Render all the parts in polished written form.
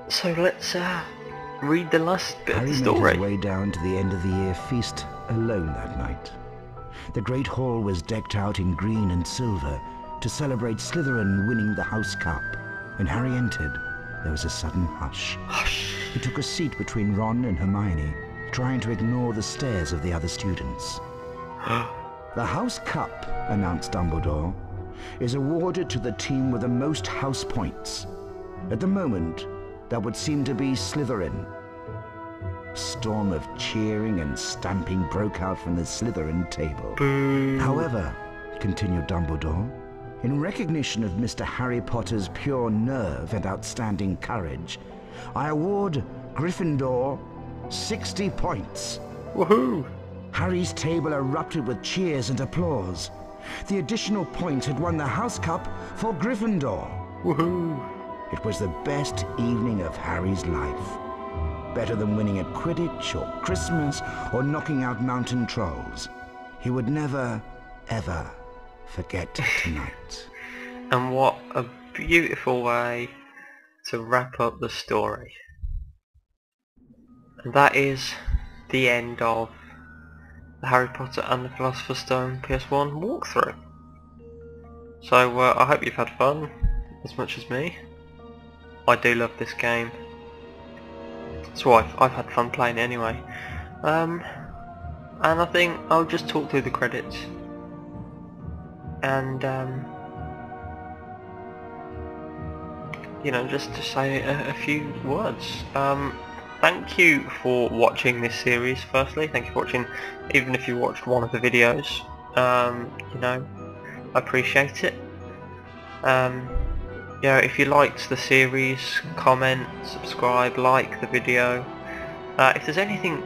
So let's read the last bit of the Harry story. made his way down to the end of the year feast alone that night. The great hall was decked out in green and silver to celebrate Slytherin winning the House Cup. When Harry entered, there was a sudden hush. Hush. He took a seat between Ron and Hermione, trying to ignore the stares of the other students. The House Cup, announced Dumbledore, is awarded to the team with the most house points. At the moment, that would seem to be Slytherin. A storm of cheering and stamping broke out from the Slytherin table. Boo. However, continued Dumbledore, in recognition of Mr. Harry Potter's pure nerve and outstanding courage, I award Gryffindor 60 points. Woohoo! Harry's table erupted with cheers and applause. The additional point had won the House Cup for Gryffindor. Woohoo! It was the best evening of Harry's life. Better than winning at Quidditch or Christmas or knocking out mountain trolls. He would never, ever forget tonight. And what a beautiful way to wrap up the story. And that is the end of the Harry Potter and the Philosopher's Stone PS1 walkthrough. So I hope you've had fun as much as me. I do love this game, so I've had fun playing it anyway. And I think I'll just talk through the credits and you know, just to say a few words. Thank you for watching this series. Firstly, thank you for watching, even if you watched one of the videos. You know, I appreciate it. You know, if you liked the series, comment, subscribe, like the video. If there's anything,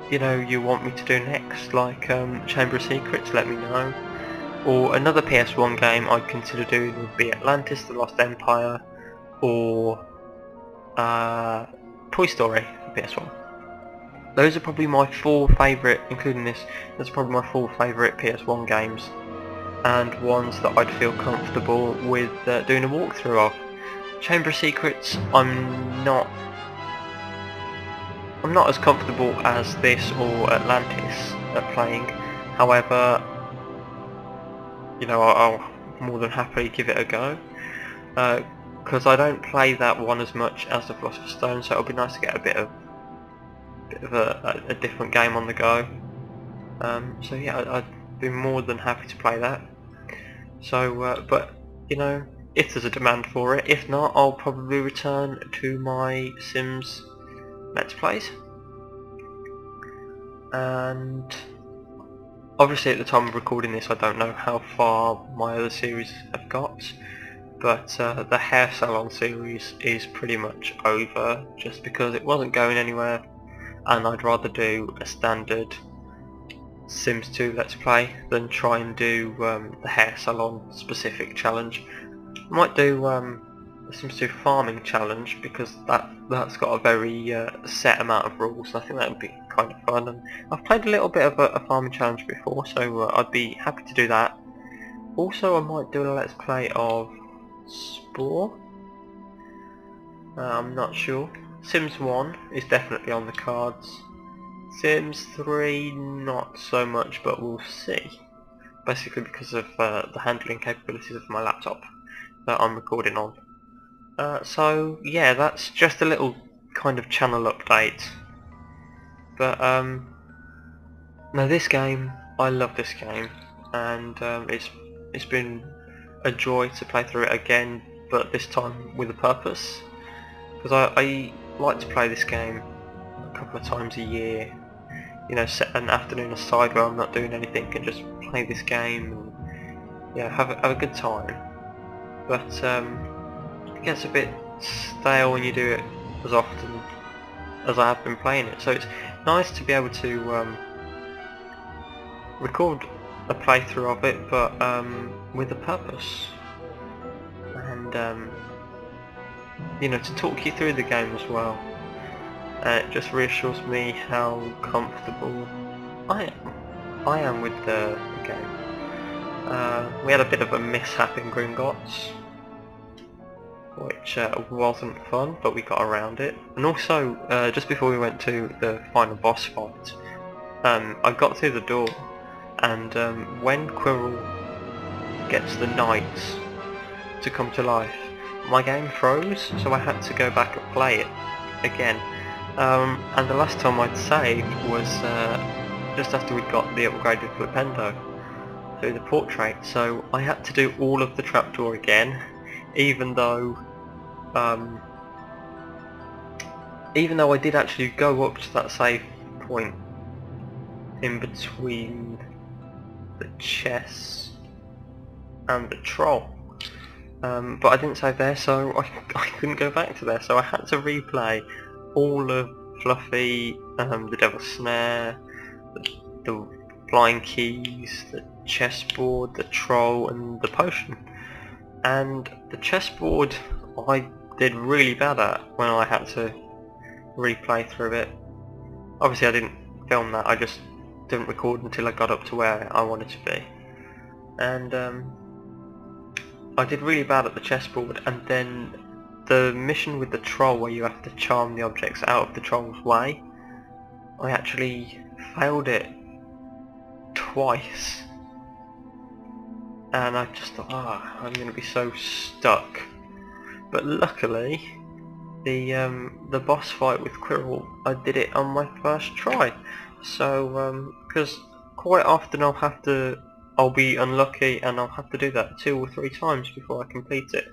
you know, you want me to do next, like Chamber of Secrets, let me know. Or another PS1 game I'd consider doing would be Atlantis: The Lost Empire, or Toy Story for PS1. Those are probably my 4 favourite, including this, those are probably my 4 favourite PS1 games, and ones that I'd feel comfortable with doing a walkthrough of. Chamber of Secrets, I'm not as comfortable as this or Atlantis at playing. However, you know, I'll more than happily give it a go. Because I don't play that one as much as the Philosopher's Stone, so it'll be nice to get a bit of a different game on the go. So yeah, I'd be more than happy to play that. So, but you know, if there's a demand for it, if not, I'll probably return to my Sims Let's Plays. And obviously, at the time of recording this, I don't know how far my other series have got. But the hair salon series is pretty much over, just because it wasn't going anywhere, and I'd rather do a standard Sims 2 Let's Play than try and do the hair salon specific challenge. I might do the Sims 2 farming challenge, because that's got a very set amount of rules, and I think that would be kind of fun. And I've played a little bit of a farming challenge before, so I'd be happy to do that. Also, I might do a Let's Play of Spore. I'm not sure. Sims 1 is definitely on the cards. Sims 3 not so much, but we'll see. Basically because of the handling capabilities of my laptop that I'm recording on. So yeah, that's just a little kind of channel update. But now this game, I love this game, and it's been a joy to play through it again, but this time with a purpose, because I like to play this game a couple of times a year, you know, set an afternoon aside where I'm not doing anything and just play this game and yeah, have a good time. But it gets a bit stale when you do it as often as I have been playing it, so it's nice to be able to record a playthrough of it, but with a purpose, and you know, to talk you through the game as well. It just reassures me how comfortable I am with the game. We had a bit of a mishap in Gringotts, which wasn't fun, but we got around it. And also, just before we went to the final boss fight, I got through the door, and when Quirrell gets the knights to come to life, my game froze, so I had to go back and play it again. And the last time I'd saved was just after we'd got the upgraded Flipendo through the portrait, so I had to do all of the trapdoor again, even though I did actually go up to that save point in between the chess and the troll, but I didn't save there, so I couldn't go back to there, so I had to replay all of Fluffy, the Devil's Snare, the flying keys, the chessboard, the troll, and the potion. And the chessboard I did really bad at when I had to replay through it. Obviously I didn't film that, I just didn't record until I got up to where I wanted to be. And I did really bad at the chessboard, and then the mission with the troll where you have to charm the objects out of the troll's way, I actually failed it twice. And I just thought, I'm going to be so stuck. But luckily, the boss fight with Quirrell, I did it on my first try. So, because quite often I'll be unlucky and I'll have to do that 2 or 3 times before I complete it.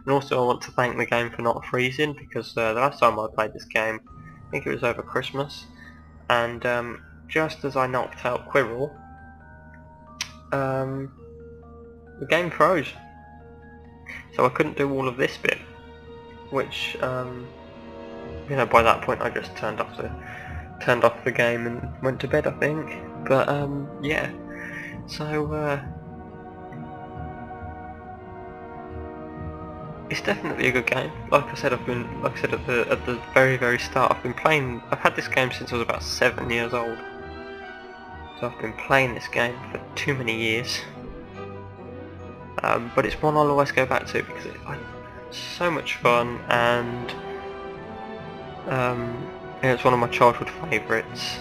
And also I want to thank the game for not freezing, because the last time I played this game, I think it was over Christmas, and just as I knocked out Quirrell, the game froze, so I couldn't do all of this bit, which you know, by that point I just turned off the game and went to bed, I think. But yeah, so it's definitely a good game. Like I said at the very start, I've had this game since I was about 7 years old. So I've been playing this game for too many years. But it's one I'll always go back to because it's so much fun, and it's one of my childhood favourites.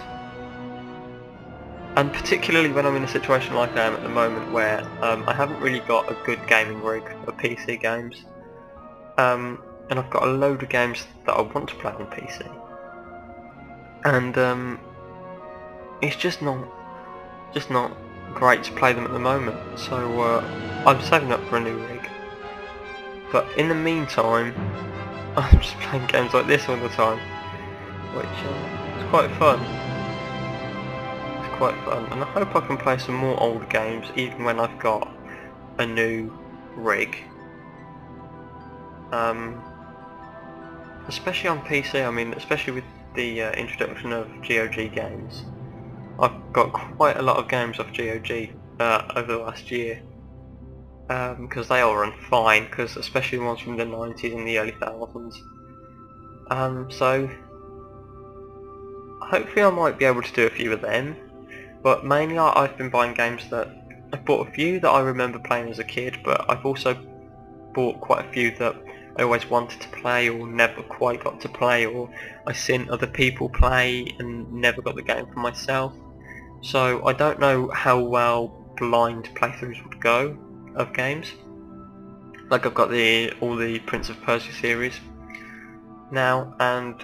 And particularly when I'm in a situation like I am at the moment, where I haven't really got a good gaming rig for PC games, and I've got a load of games that I want to play on PC, and it's just not great to play them at the moment. So I'm saving up for a new rig, but in the meantime I'm just playing games like this all the time, which is quite fun. It's quite fun, and I hope I can play some more old games even when I've got a new rig. Especially on PC, I mean, especially with the introduction of GOG games. I've got quite a lot of games off GOG over the last year, because they all run fine, because especially the ones from the 90s and the early 2000s. So hopefully I might be able to do a few of them, but mainly I've been buying games that I've bought a few that I remember playing as a kid, but I've also bought quite a few that I always wanted to play or never quite got to play, or I seen other people play and never got the game for myself. So I don't know how well blind playthroughs would go of games. Like I've got all the Prince of Persia series now, and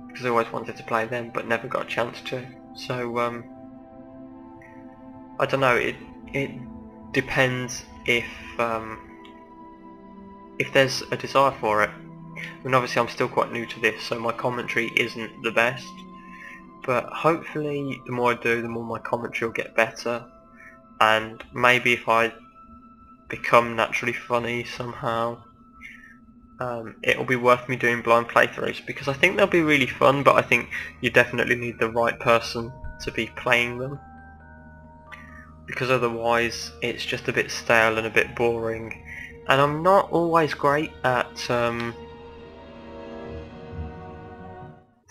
because I always wanted to play them but never got a chance to. So I don't know, it depends if there's a desire for it. I mean, obviously I'm still quite new to this, so my commentary isn't the best, but hopefully the more I do, the more my commentary will get better, and maybe if I become naturally funny somehow, it'll be worth me doing blind playthroughs, because I think they'll be really fun, but I think you definitely need the right person to be playing them, because otherwise it's just a bit stale and a bit boring. And I'm not always great at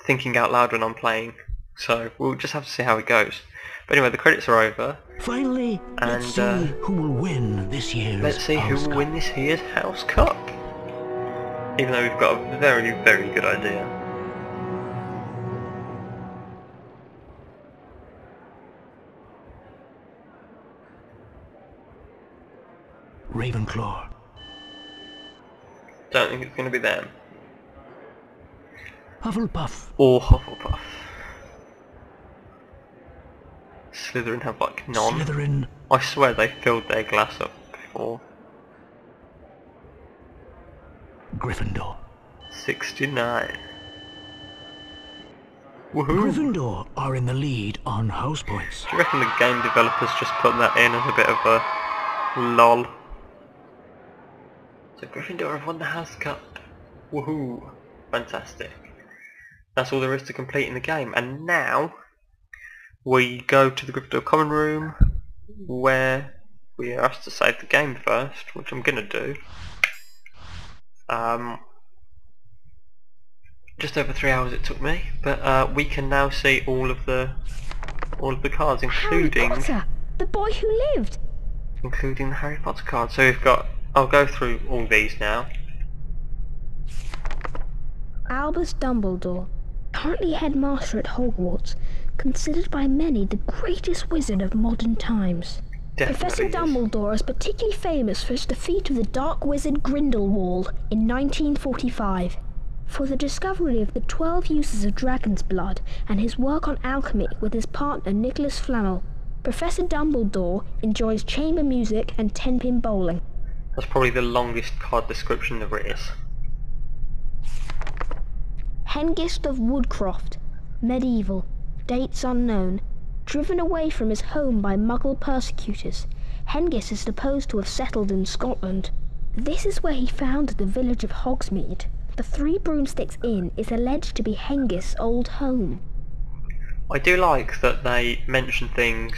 thinking out loud when I'm playing, so we'll just have to see how it goes. But anyway, the credits are over. Finally, and let's see who will win this year's Let's see who will win this year's House Cup. Even though we've got a very, very good idea. Ravenclaw. Don't think it's going to be them. Hufflepuff. Or Hufflepuff. Slytherin have like none. Slytherin. I swear they filled their glass up before. Gryffindor. 69. Woohoo! Gryffindor are in the lead on house points. Do you reckon the game developers just put that in as a bit of a lol? So Gryffindor have won the House Cup. Woohoo! Fantastic. That's all there is to complete in the game. And now we go to the Gryffindor common room where we are asked to save the game first, which I'm gonna do. Just over 3 hours it took me, but we can now see all of the cards, including Harry Potter, the boy who lived. Including the Harry Potter card. So we've got. I'll go through all these now. Albus Dumbledore, currently headmaster at Hogwarts, considered by many the greatest wizard of modern times. Professor Dumbledore is particularly famous for his defeat of the dark wizard Grindelwald in 1945, for the discovery of the 12 uses of dragon's blood, and his work on alchemy with his partner Nicholas Flamel. Professor Dumbledore enjoys chamber music and 10-pin bowling. That's probably the longest card description there is. Hengist of Woodcroft, medieval, dates unknown. Driven away from his home by Muggle persecutors, Hengist is supposed to have settled in Scotland. This is where he founded the village of Hogsmeade. The Three Broomsticks Inn is alleged to be Hengist's old home. I do like that they mention things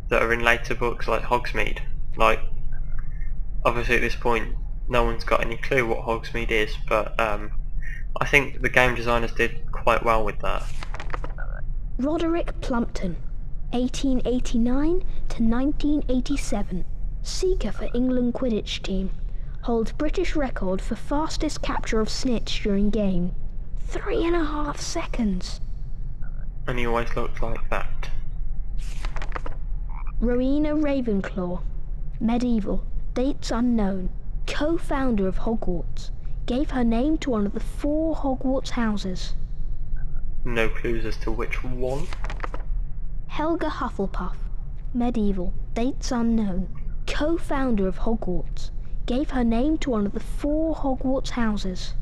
that are in later books, like Hogsmeade. Like, obviously at this point no one's got any clue what Hogsmeade is, but I think the game designers did quite well with that. Roderick Plumpton, 1889 to 1987, seeker for England Quidditch Team, holds British record for fastest capture of Snitch during game, 3.5 seconds. And he always looked like that. Rowena Ravenclaw, medieval, dates unknown, co-founder of Hogwarts, gave her name to one of the 4 Hogwarts houses. No clues as to which one. HELGA HUFFLEPUFF, medieval, dates unknown, co-founder of Hogwarts, gave her name to one of the 4 Hogwarts houses.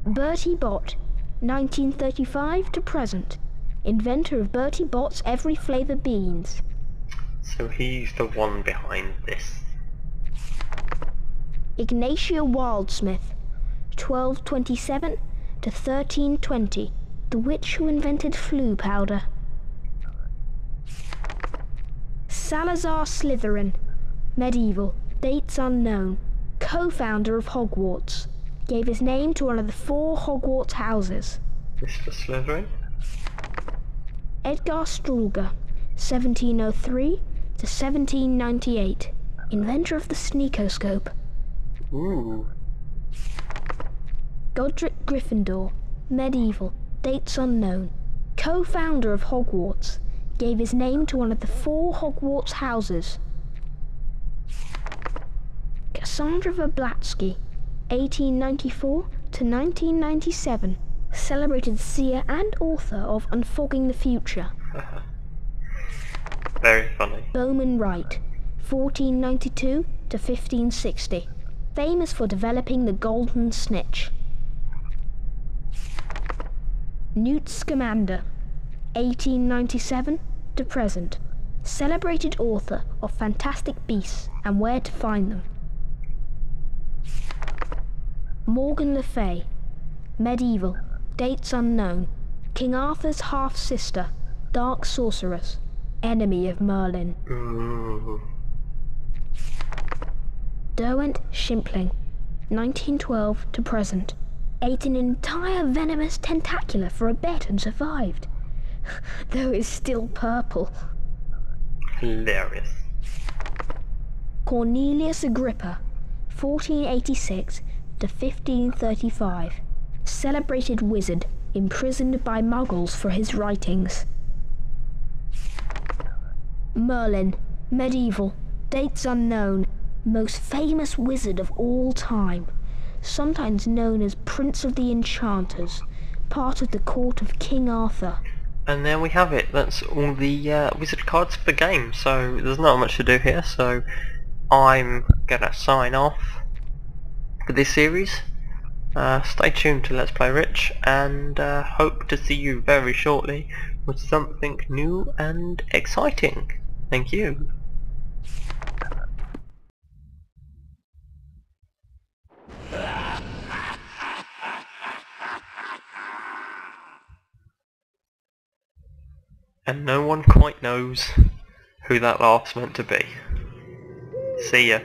Bertie Bott, 1935 to present, inventor of Bertie Bott's every flavour beans. So he's the one behind this. IGNATIA WILDSMITH, 1227 to 1320, the witch who invented Floo powder. Salazar Slytherin, medieval, dates unknown, co-founder of Hogwarts, gave his name to one of the 4 Hogwarts houses. Mr. Slytherin? Edgar Strulga, 1703 to 1798, inventor of the sneakoscope. Ooh. Godric Gryffindor, medieval, dates unknown, co-founder of Hogwarts, gave his name to one of the 4 Hogwarts houses. Cassandra VABLATSKY, 1894 to 1997, celebrated seer and author of Unfogging the Future. Very funny. BOWMAN WRIGHT, 1492 to 1560, famous for developing the golden snitch. Newt Scamander, 1897 to present, celebrated author of Fantastic Beasts and Where to Find Them. Morgan Le Fay, medieval, dates unknown, King Arthur's half-sister, dark sorceress, enemy of Merlin. Ooh. Derwent Shimpling, 1912 to present, ate an entire venomous tentacula for a bet and survived, though it's still purple. Hilarious. Cornelius Agrippa, 1486 to 1535. Celebrated wizard imprisoned by muggles for his writings. Merlin, medieval, dates unknown, most famous wizard of all time, sometimes known as Prince of the Enchanters, part of the court of King Arthur. And there we have it. That's all the wizard cards for the game, so there's not much to do here, so I'm gonna sign off for this series. Stay tuned to Let's Play Rich, and hope to see you very shortly with something new and exciting. Thank you. And no one quite knows who that laugh's meant to be. See ya.